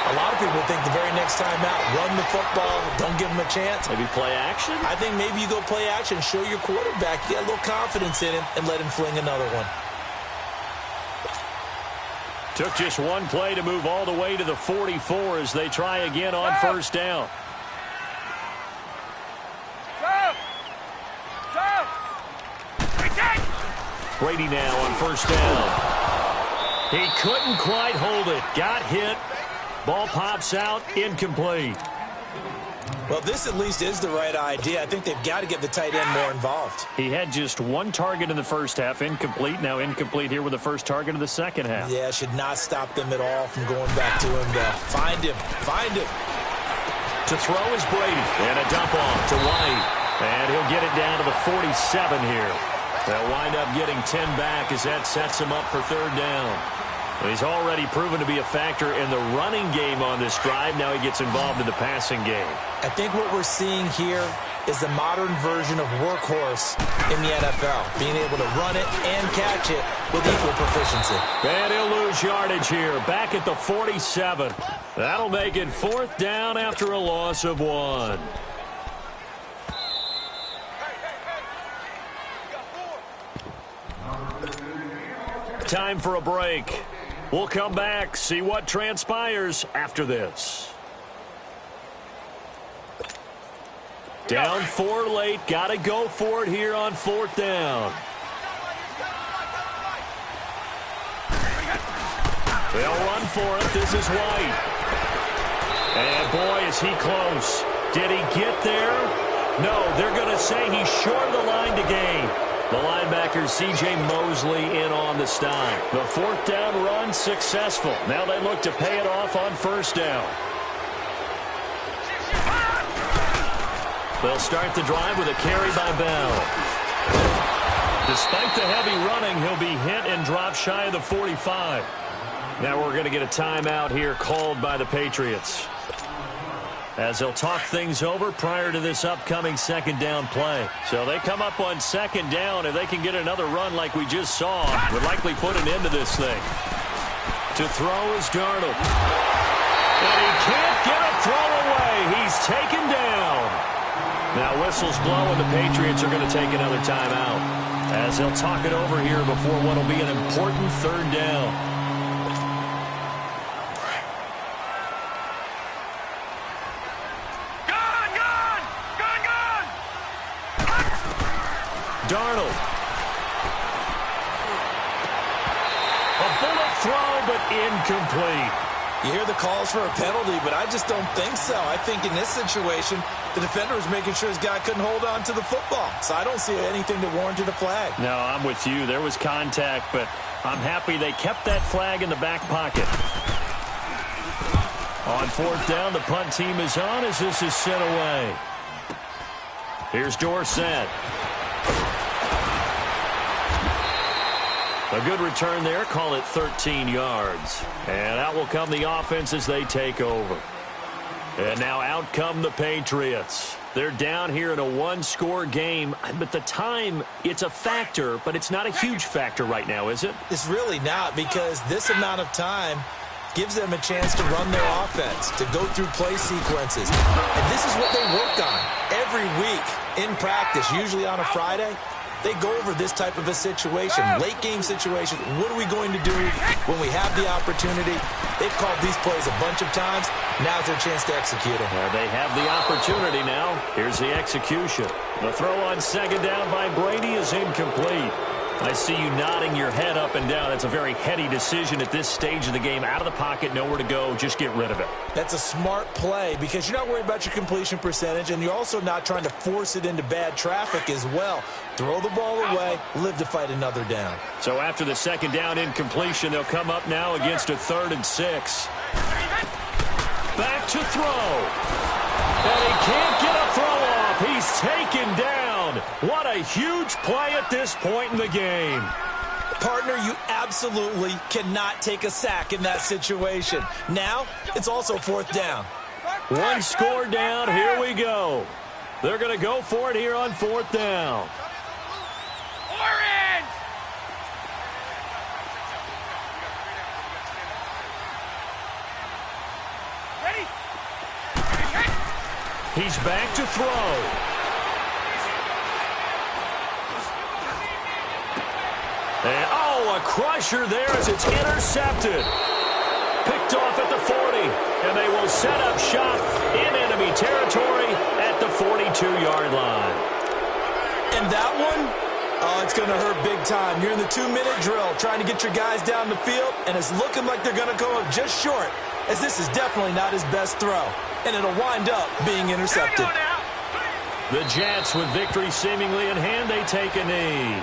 a lot of people think the very next time out, run the football, don't give them a chance. Maybe play action? I think maybe you go play action, show your quarterback, get a little confidence in him, and let him fling another one. Took just 1 play to move all the way to the 44 as they try again on first down. Brady now on first down. He couldn't quite hold it. Got hit Ball pops out, incomplete. Well, this at least is the right idea. I think they've got to get the tight end more involved. He had just one target in the first half, incomplete. Now incomplete here with the first target of the second half. Yeah, should not stop them at all from going back to him. Find him. Find him. To throw is Brady. And a dump off to White. And he'll get it down to the 47 here. They'll wind up getting 10 back as that sets him up for third down. He's already proven to be a factor in the running game on this drive. Now he gets involved in the passing game. I think what we're seeing here is the modern version of workhorse in the NFL, being able to run it and catch it with equal proficiency. And he'll lose yardage here, back at the 47. That'll make it fourth down after a loss of 1. Time for a break. We'll come back, see what transpires after this. Down 4 late. Got to go for it here on fourth down. They'll run for it. This is White. And, boy, is he close. Did he get there? No, they're going to say he's short of the line to gain. The linebacker, C.J. Mosley, in on the stop. The fourth down run successful. Now they look to pay it off on first down. They'll start the drive with a carry by Bell. Despite the heavy running, he'll be hit and drop shy of the 45. Now we're going to get a timeout here called by the Patriots, as they'll talk things over prior to this upcoming second down play. So they come up on second down, and they can get another run like we just saw. Would likely put an end to this thing. To throw is Darnold. And he can't get a throw away. He's taken down. Now whistles blow, and the Patriots are going to take another timeout, as they'll talk it over here before what will be an important third down. Darnold. A bullet throw, but incomplete. You hear the calls for a penalty, but I just don't think so. I think in this situation, the defender was making sure his guy couldn't hold on to the football. So I don't see anything that warranted a flag. No, I'm with you. There was contact, but I'm happy they kept that flag in the back pocket. On fourth down, the punt team is on as this is sent away. Here's Dorsett. A good return there. Call it 13 yards. And out will come the offense as they take over. And now out come the Patriots. They're down here in a one-score game. But the time, it's a factor, but it's not a huge factor right now, is it? It's really not, because this amount of time gives them a chance to run their offense, to go through play sequences. And this is what they work on every week in practice, usually on a Friday. They go over this type of a situation, late game situation. What are we going to do when we have the opportunity? They've called these plays a bunch of times. Now's their chance to execute them. They have the opportunity now. Here's the execution. The throw on second down by Brady is incomplete. I see you nodding your head up and down. It's a very heady decision at this stage of the game. Out of the pocket, nowhere to go. Just get rid of it. That's a smart play, because you're not worried about your completion percentage, and you're also not trying to force it into bad traffic as well. Throw the ball away, live to fight another down. So after the second down incompletion, they'll come up now against a 3rd and 6. Back to throw. And he can't get a throw off. He's taken down. What a huge play at this point in the game. Partner, you absolutely cannot take a sack in that situation. Now, it's also fourth down. One score down. Here we go. They're going to go for it here on fourth down. Orange! Ready? He's back to throw. And, oh, a crusher there as it's intercepted. Picked off at the 40, and they will set up shop in enemy territory at the 42-yard line. And that one, oh, it's going to hurt big time. You're in the 2-minute drill trying to get your guys down the field, and it's looking like they're going to go up just short as this is definitely not his best throw, and it'll wind up being intercepted. The Jets, with victory seemingly in hand, they take a knee.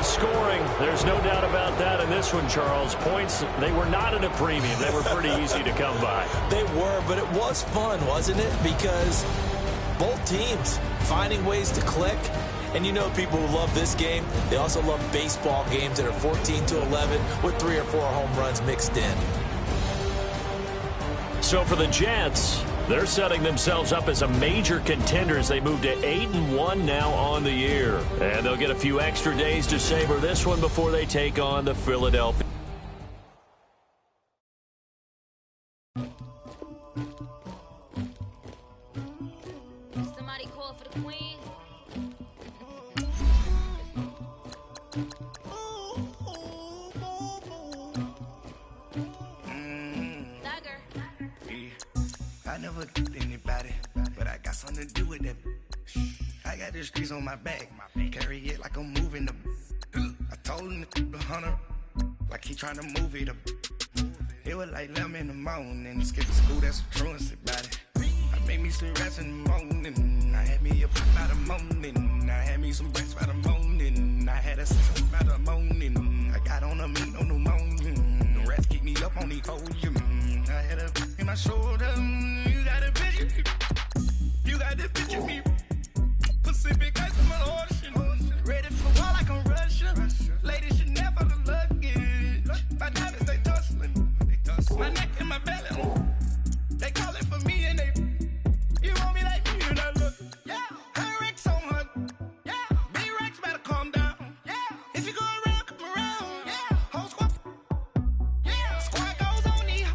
Scoring, there's no doubt about that in this one, Charles. Points, they were not at a premium. They were pretty easy to come by. They were, but it was fun, wasn't it? Because both teams finding ways to click. And you know people who love this game, they also love baseball games that are 14-11 with 3 or 4 home runs mixed in. So for the Jets, they're setting themselves up as a major contender as they move to 8-1 now on the year. And they'll get a few extra days to savor this one before they take on the Philadelphia. Somebody call for the queen. I never did anybody, but I got something to do with that. I got the streets on my back, carry it like I'm moving the. I told him the hunter, like he trying to move it up. It was like 11 in the morning, skip to school, that's a truancy about it. I made me some rest in the morning, I had me a pop by the morning, I had me some breaks by the morning, I had a system by the morning, I got on a meat on the morning, the rats keep me up on the cold, I had a in my shoulder, you got a picture, you got the picture me, Pacific ice in my ocean, ready for war like I'm Russian, ladies should never the luggage, my diamonds they tussling, my neck and my belly, they calling for me and they, you want me like me and I look, yeah, her Rex on her, yeah, B-Rex better calm down, yeah, if you go around, come around, yeah, whole squad, yeah, squad goes on the,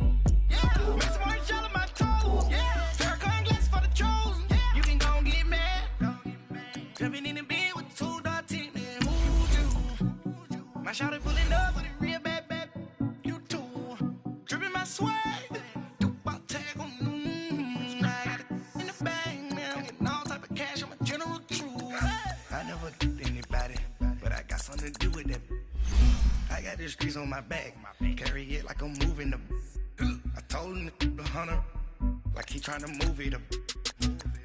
yeah, make some orange gel on my toes, yeah, Farrakhan glass for the chosen, yeah, you can go and get mad, jumping in the bed with 2 dark teeth, man, who's you, my shawty pulling up with a real bad, you too, dripping my swag, something to do with that. I got the streets on my back, carry it like I'm moving the. I told him the hunter, like he trying to move it up.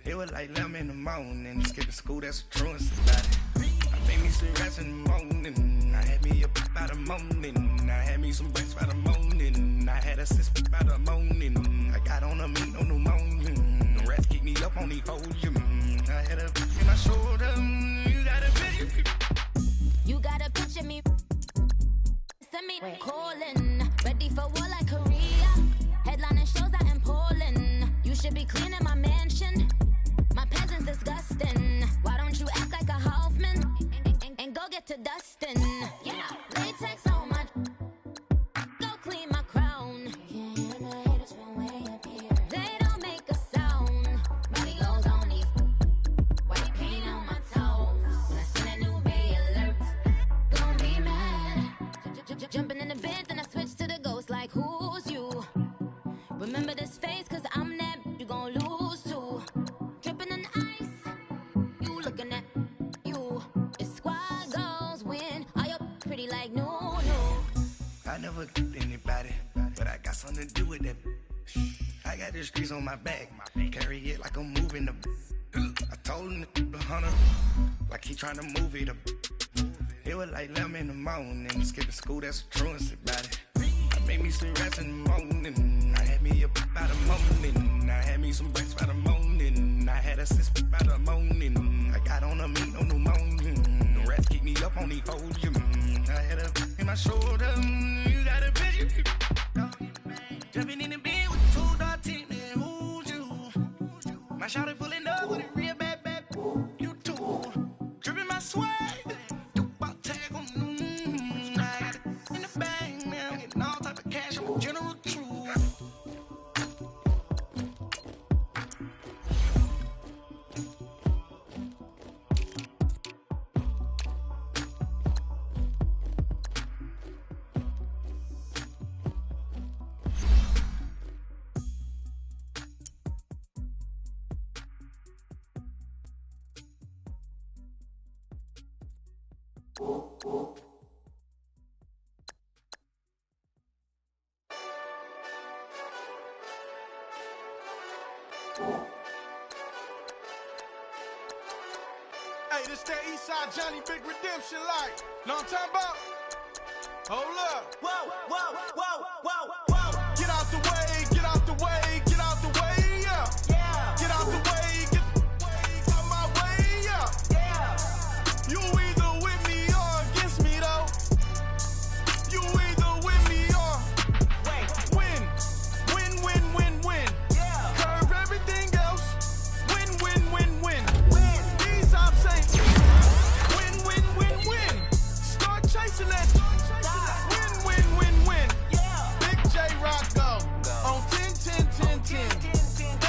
It was like 11 in the morning, skip to school, that's a truancy about it. I made me some rest in the morning, I had me a pop by the morning, I had me some breaks by the morning, I had a system by the morning, I got on a meat on the morning, the rats keep me up on the whole, I had a in my shoulder, you got a picture. You gotta picture me. Send me calling. Ready for war like Korea. Headlining shows out in Poland. You should be cleaning my mansion. My peasant's disgusting. Why don't you act like a Hoffman and go get to dustin'? Yeah, latex on my. Go clean my crown. Can't hear the haters from way up here. They don't make a sound. Body goes on these. White paint on my toes. When I see that new Bay alert. Jumping in the bed, then I switch to the ghost like who's you? Remember this face, cause I'm that you gon' lose too. Dripping in ice, you looking at you. It's squad goals win, are you pretty like no. I never did anybody, but I got something to do with that. I got the streets on my back, carry it like I'm moving the. I told him the hunter, like he trying to move it up. It was like 11 in the morning, skip to school, that's a truancy about it. I made me some rest in the morning, I had me a pop by the morning, I had me some breaks by the morning, I had a system by the morning, I got on a meat on the morning, the rats keep me up on the whole, I had a in my shoulder, you got a picture, jumping in the bed with 2 dark swag. About tag on I got it in the bag now. Getting all type of cash. I'm a general true. Hey, this that Eastside Johnny Big Redemption like. Know what I'm talking about? Hold up. Whoa, whoa, whoa, whoa, whoa. Get out the way, get out the way, get out the way, yeah. Yeah. Get out the way, get out my way, yeah. Yeah. You either with me or against me, though. You either with me or win. Win, win, win, win. Yeah. Curve everything else. Win, win, win, win. Win. These I'm saying. Win, win, win, win. Start chasing that. Win, win, win, win. Yeah. Big J Rock go. On 10, 10, 10, 10.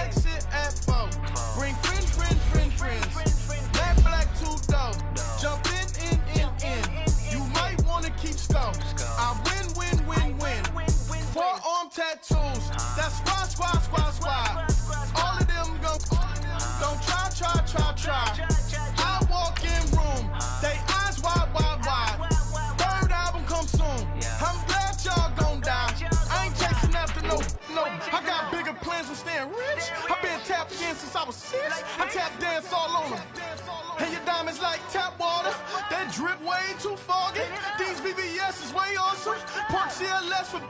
Exit at 4. Bring friends. Black, black, two dope. Jump in. You might wanna keep score. I win. Forearm tattoos. That's squad. All of them go. Don't try. I walk in room. They eyes wide. Third album come soon. I'm glad y'all gon' die. I ain't chasing after no. I got bigger plans than staying rich. I been tapped again since I was 6. I tap dance all on them. And your diamonds like tap water. That drip way too foggy. These VVS is way awesome. Park CLS for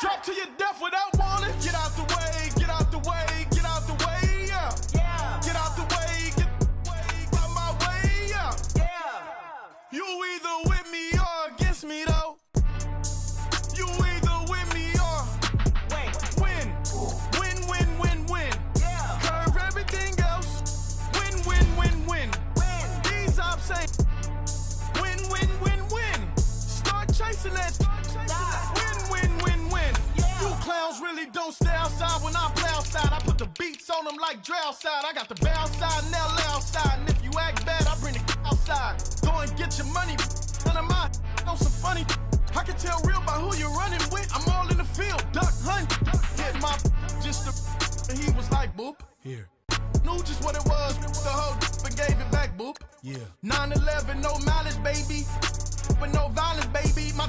drop to your death without warning. Get out the way, get out the way, get out the way, yeah. Yeah. Get out the way, get out my way, yeah. Yeah. You either with me or against me, though. You either with me or win. Win. Yeah. Curve everything else. Win. These I'm saying. Win. Start chasing that. Win. Yeah. You clowns really don't stay outside when I play outside. I put the beats on them like drow side. I got the bow side and they'll lay outside. And if you act bad, I bring the outside. Go and get your money. None of my on some funny. I can tell real by who you're running with. I'm all in the field. Duck hunt. Hit my just the. And he was like, boop. Here. Knew just what it was. The whole and gave it back, boop. Yeah. 9/11, no mileage, baby. But no violence, baby. My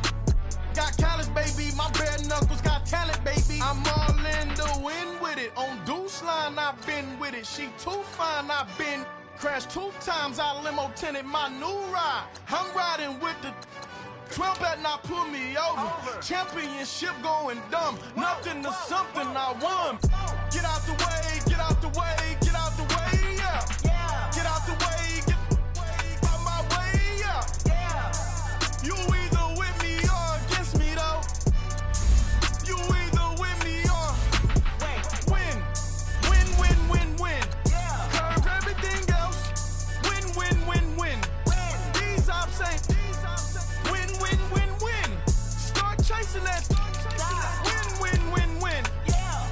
got callous, baby. My bare knuckles got talent, baby. I'm all in the wind with it. On Deuce Line, I've been with it. She too fine, I've been crashed 2 times. I limo tinted my new ride. I'm riding with the 12 better not pull me over. Championship going dumb. Nothing to something I won. Get out the way, get out the way, get out the way, yeah. Yeah. Get out the way, get out my way, yeah. Yeah. You either with me or against me, though. You either with me or win. Yeah. Curve everything else. Win. These I'm saying. Win. Start chasing that. Win. Yeah.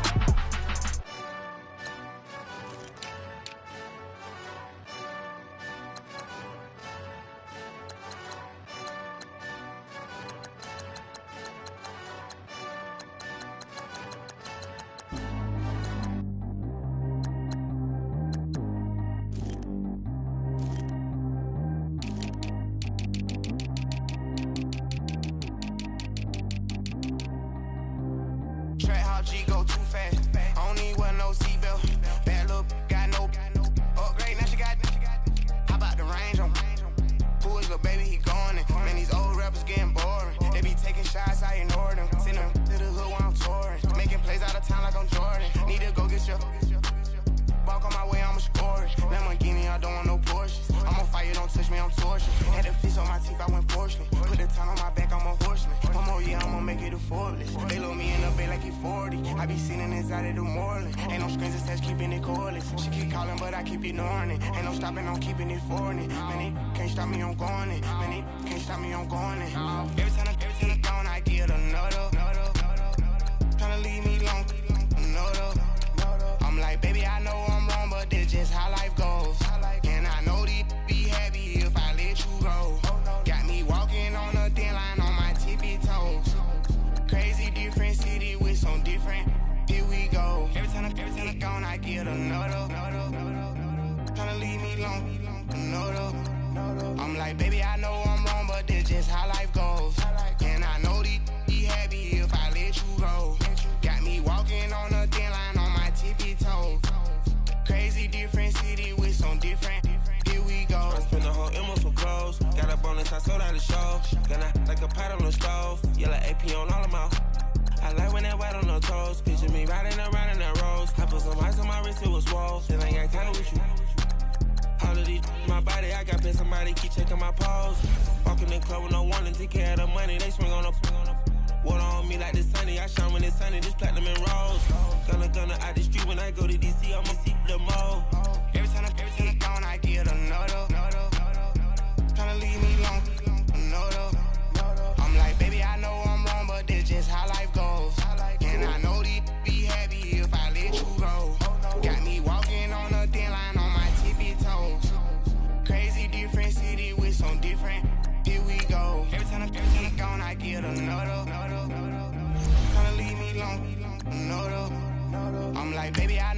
Track how G go too fast. I don't need wear no seatbelt. Bad little got no upgrade. Now she got. How about the range on? Who is little baby? He going in. Man, these old rappers getting boring. They be taking shots, I ignore them. Send them to the hood while I'm touring. Making plays out of town like I'm Jordan. Need to go get your. Walk on my way, I'ma score it. Lamborghini, I don't want no Porsches. I'm on fire, don't touch me, I'm tortured. Had the fish on my teeth, I went porcelain. Put the time on my back, I'm a horseman. One more year, I'ma make it a Forbes. They load me in the bay like he 40. I be sitting inside of the Moreland. Ain't no screens attached, keeping it cordless. She keep calling, but I keep ignoring it. Ain't no stopping, I'm keeping it foreign. Man, they can't stop stop me, I'm going in. Man, they can't stop me, I'm going in. Every time I gone, I get another. Tryna leave me alone, another. I'm like, baby, I know I'm wrong, but that's just how life goes. And I know these be happy if I let you go. Got me walking on a thin line on my tippy toes. Crazy different city with some different. Here we go. Every time I gone, I get another. Tryna leave me alone, another. I'm like, baby, I know I'm wrong, but that's just how life goes. And I know these be happy if I let you go. Got me walking on a thin line on my tippy toes. Crazy different city with some different. Here we go. I spent the whole M on some clothes. Got a bonus, I sold out the show. Gonna like a pot on the stove. Yellow AP on all of my. I like when that white on the toes. Picture me riding around in that rose. I put some ice on my wrist, it was swole. Still ain't got time with you. All of these, my body, I got paid somebody keep checking my pose. Walking in the club with no warning, take care of the money. They swing on the. Water on me like the sunny, I shine when it's sunny, just platinum and rose. Gonna out the street when I go to DC, I'ma see the mo. Every time I gone, I get another. Tryna leave me alone, another. I'm like, baby, I know I'm wrong, but that's just how life goes. And I know these be happy if I let you go. Got me walking on a thin line on my tippy toes. Crazy different city with some different. Here we go. Every time I gone, I get another. Tryna leave me alone, another. I'm like, baby, I